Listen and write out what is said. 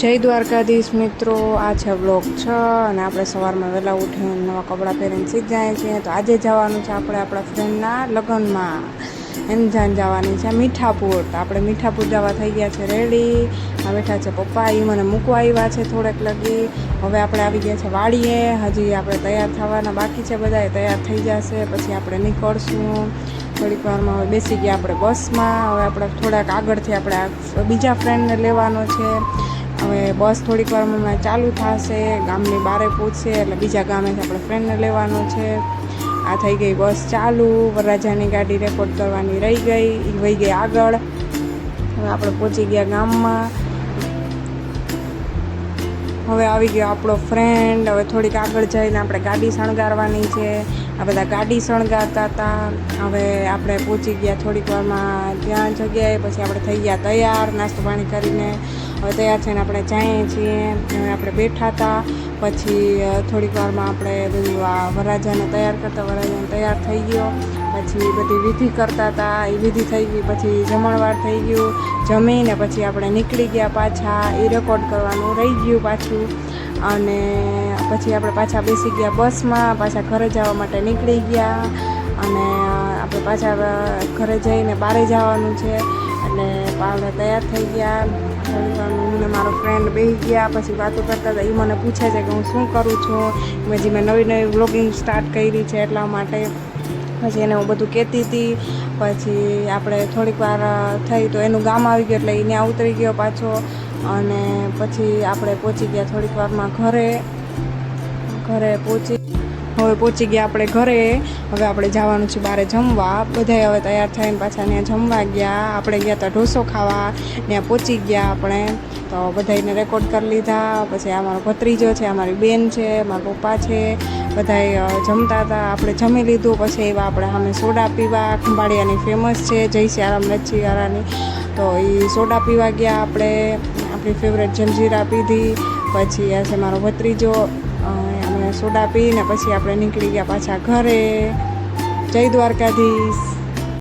જય દ્વારકાધીશ મિત્રો, આ છે વ્લોગ 6 અને આપણે સવારમાં વહેલા ઉઠીને નવા કપડાં પહેરીને સીધ જાય છીએ. તો આજે જવાનું છે આપણે આપણા ફ્રેન્ડના લગ્નમાં એમજાન જવાની છે મીઠાપુર. તો આપણે મીઠાપુર જવા થઈ ગયા છે રેડી. આ બેઠા છે પપ્પા, એ મને મૂકવા આવ્યા છે થોડેક લગી. હવે આપણે આવી ગયા છે વાડીએ. હજી આપણે તૈયાર થવાના બાકી છે, બધા તૈયાર થઈ જશે પછી આપણે નીકળશું. થોડીક વારમાં હવે બેસી ગયા આપણે બસમાં. હવે આપણે થોડાક આગળથી આપણે બીજા ફ્રેન્ડને લેવાનો છે. હવે બસ થોડીક વારમાં ચાલુ થશે, ગામની બારે પહોંચશે એટલે બીજા ગામેથી આપણે ફ્રેન્ડને લેવાનું છે. આ થઈ ગઈ બસ ચાલુ. વરરાજાની ગાડી રેકોર્ડ કરવાની રહી ગઈ, એ વહી ગઈ આગળ. હવે આપણે પહોંચી ગયા ગામમાં. હવે આવી ગયો આપણો ફ્રેન્ડ. હવે થોડીક આગળ જઈને આપણે ગાડી શણગારવાની છે. આ બધા ગાડી શણગારતા હતા. હવે આપણે પહોંચી ગયા થોડીક વારમાં ત્યાં જગ્યાએ. પછી આપણે થઈ ગયા તૈયાર નાસ્તો પાણી કરીને. હવે તૈયાર થઈને આપણે જઈએ છીએ. હવે આપણે બેઠા હતા. પછી થોડીક વારમાં આપણે બધું આ વરરાજાને તૈયાર કરતા, વરરાજાને તૈયાર થઈ ગયો. પછી બધી વિધિ કરતા હતા, એ વિધિ થઈ ગઈ. પછી જમણવાર થઈ ગયું. જમીને પછી આપણે નીકળી ગયા પાછા. એ રેકોર્ડ કરવાનું રહી ગયું પાછું. અને પછી આપણે પાછા બેસી ગયા બસમાં. પાછા ઘરે જવા માટે નીકળી ગયા. અને આપણે પાછા ઘરે જઈને બારે જવાનું છે એટલે આપણે તૈયાર થઈ ગયા. મને મારો ફ્રેન્ડ બેસી ગયા. પછી વાતો કરતા હતા. એ મને પૂછે છે કે હું શું કરું છું. હજી મેં નવી વ્લોગિંગ સ્ટાર્ટ કરી છે એટલા માટે. પછી એને હું બધું કહેતી હતી. પછી આપણે થોડીક વાર થઈ તો એનું ગામ આવી ગયું એટલે એ ત્યાં ઉતરી ગયો પાછો. અને પછી આપણે પહોંચી ગયા થોડીક વારમાં ઘરે પહોંચી ગયા આપણે ઘરે. હવે આપણે જવાનું છે બહાર જમવા. બધાય હવે તૈયાર થઈને પાછા ત્યાં જમવા ગયા. આપણે ગયા હતા ઢોસો ખાવા, ત્યાં પહોંચી ગયા આપણે. તો બધાને રેકોર્ડ કરી લીધા. પછી આ મારો ભત્રીજો છે, અમારી બેન છે, મારા પપ્પા છે, બધાય જમતા હતા. આપણે જમી લીધું. પછી એવા આપણે સામે સોડા પીવા. ખંભાળિયાની ફેમસ છે જય સિયારામ લચ્છીવાળાની. તો એ સોડા પીવા ગયા આપણે. આપણી ફેવરેટ જલજીરા પીધી. પછી આ છે મારો ભત્રીજો. અમે સોડા પીને પછી આપણે નીકળી ગયા પાછા ઘરે. જય દ્વારકાધીશ.